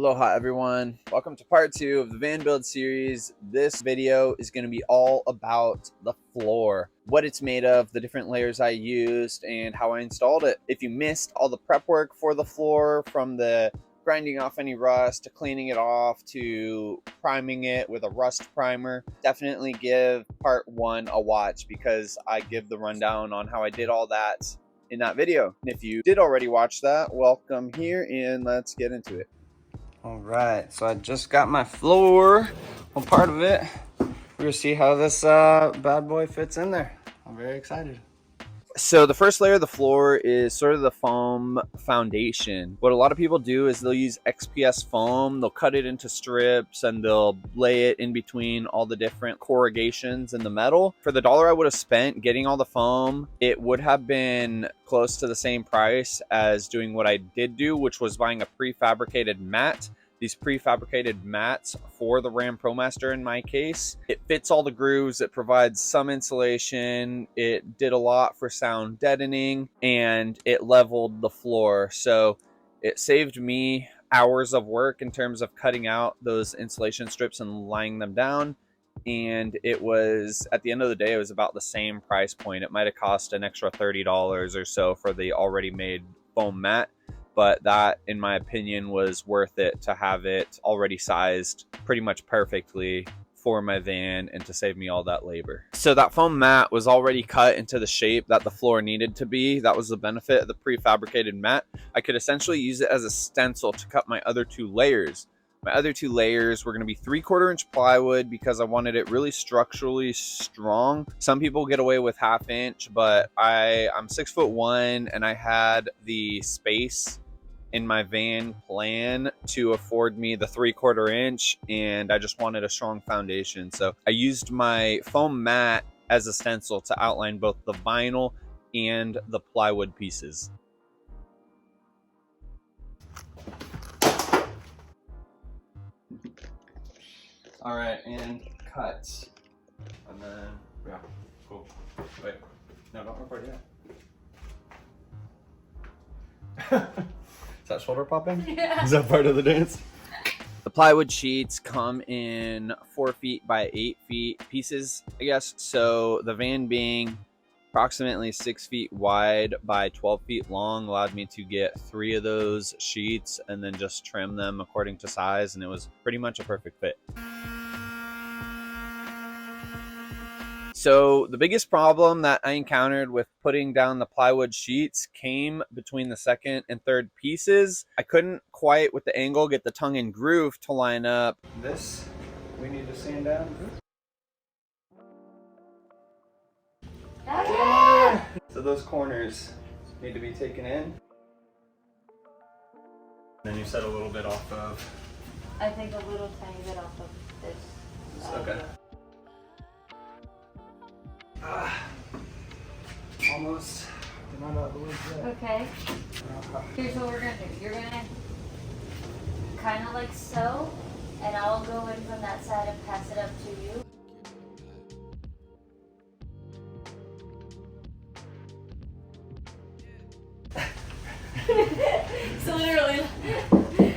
Aloha everyone, welcome to part 2 of the van build series. This video is going to be all about the floor, what it's made of, the different layers I used, and how I installed it. If you missed all the prep work for the floor, from the grinding off any rust to cleaning it off to priming it with a rust primer, definitely give part 1 a watch because I give the rundown on how I did all that in that video. And if you did already watch that, welcome here and let's get into it. All right, so I just got my floor, well, part of it. We're gonna see how this bad boy fits in there. I'm very excited. So the first layer of the floor is sort of the foam foundation. What a lot of people do is they'll use XPS foam, they'll cut it into strips and they'll lay it in between all the different corrugations in the metal. For the dollar I would have spent getting all the foam, it would have been close to the same price as doing what I did do, which was buying a prefabricated mat. These prefabricated mats for the Ram ProMaster in my case. It fits all the grooves, it provides some insulation, it did a lot for sound deadening, and it leveled the floor. So it saved me hours of work in terms of cutting out those insulation strips and laying them down. And it was, at the end of the day, it was about the same price point. It might have cost an extra $30 or so for the already made foam mat, but that, in my opinion, was worth it to have it already sized pretty much perfectly for my van and to save me all that labor. So that foam mat was already cut into the shape that the floor needed to be. That was the benefit of the prefabricated mat. I could essentially use it as a stencil to cut my other 2 layers. My other 2 layers were going to be 3/4 inch plywood because I wanted it really structurally strong. Some people get away with 1/2 inch, but I'm 6'1" and I had the space in my van plan to afford me the 3/4 inch, and I just wanted a strong foundation. So I used my foam mat as a stencil to outline both the vinyl and the plywood pieces. All right, and cut. And then, yeah, cool. Wait, no, don't record yet. Is that shoulder popping? Yeah. Is that part of the dance? The plywood sheets come in 4 feet by 8 feet pieces, I guess. So the van being approximately 6 feet wide by 12 feet long allowed me to get 3 of those sheets and then just trim them according to size, and it was pretty much a perfect fit. So the biggest problem that I encountered with putting down the plywood sheets came between the 2nd and 3rd pieces. I couldn't quite, with the angle, get the tongue and groove to line up. This we need to sand down. So those corners need to be taken in. Then you set a little bit off of. I think a little tiny bit off of this. Okay. Almost. Not out of the woods yet. Okay. Here's what we're gonna do. You're gonna kind of like so, and I'll go in from that side and pass it up to you. It's literally the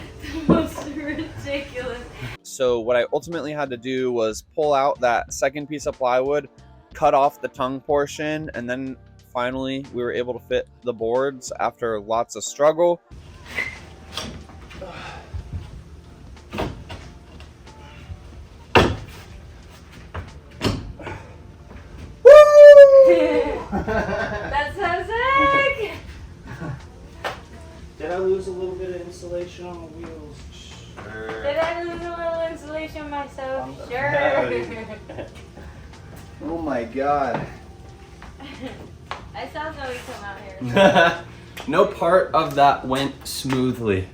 most ridiculous. So what I ultimately had to do was pull out that 2nd piece of plywood, cut off the tongue portion, and then finally we were able to fit the boards after lots of struggle. That's so sick! Did I lose a little bit of insulation on the wheels? Sure. Did I lose a little insulation myself? Sure. Oh my god. I saw Zoe come out here. No part of that went smoothly.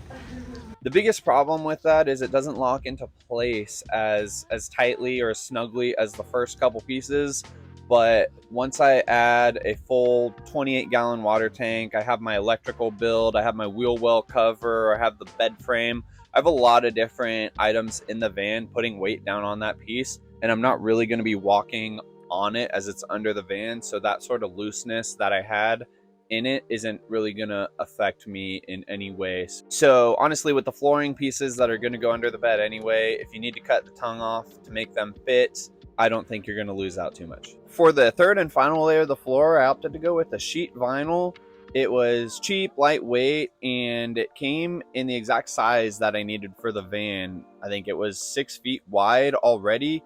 The biggest problem with that is it doesn't lock into place as tightly or as snugly as the first couple pieces. But once I add a full 28-gallon water tank, I have my electrical build, I have my wheel well cover, I have the bed frame. I have a lot of different items in the van putting weight down on that piece, and I'm not really going to be walking on it as it's under the van. So that sort of looseness that I had in it isn't really gonna affect me in any ways. So honestly, with the flooring pieces that are gonna go under the bed anyway, if you need to cut the tongue off to make them fit, I don't think you're gonna lose out too much. For the third and final layer of the floor, I opted to go with a sheet vinyl. It was cheap, lightweight, and it came in the exact size that I needed for the van. I think it was 6 feet wide already,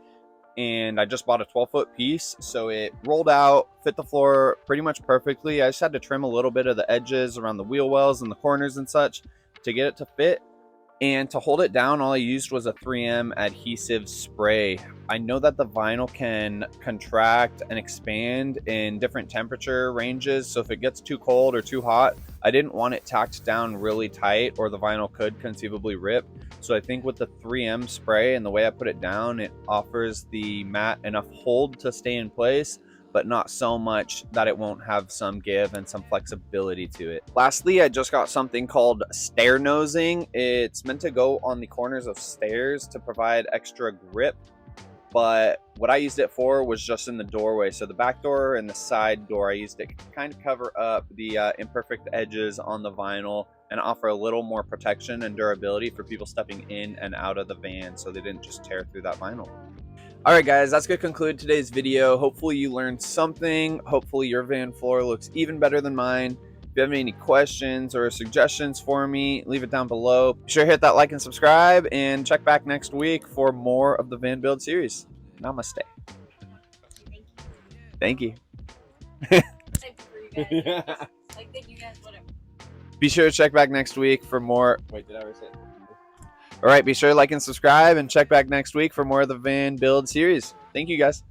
and I just bought a 12-foot piece, so it rolled out, fit the floor pretty much perfectly. I just had to trim a little bit of the edges around the wheel wells and the corners and such to get it to fit. And to hold it down, all I used was a 3M adhesive spray. I know that the vinyl can contract and expand in different temperature ranges, so if it gets too cold or too hot, I didn't want it tacked down really tight or the vinyl could conceivably rip. So I think with the 3M spray and the way I put it down, it offers the mat enough hold to stay in place, but not so much that it won't have some give and some flexibility to it. Lastly, I just got something called stair nosing. It's meant to go on the corners of stairs to provide extra grip, but what I used it for was just in the doorway. So the back door and the side door, I used it to kind of cover up the imperfect edges on the vinyl and offer a little more protection and durability for people stepping in and out of the van so they didn't just tear through that vinyl. Alright guys, that's going to conclude today's video. Hopefully you learned something. Hopefully your van floor looks even better than mine. If you have any questions or suggestions for me, leave it down below. Be sure to hit that like and subscribe, and check back next week for more of the Van Build series. Namaste. Thank you. Be sure to check back next week for more. Wait, did I already say it? All right, be sure to like and subscribe and check back next week for more of the Van Build series. Thank you guys.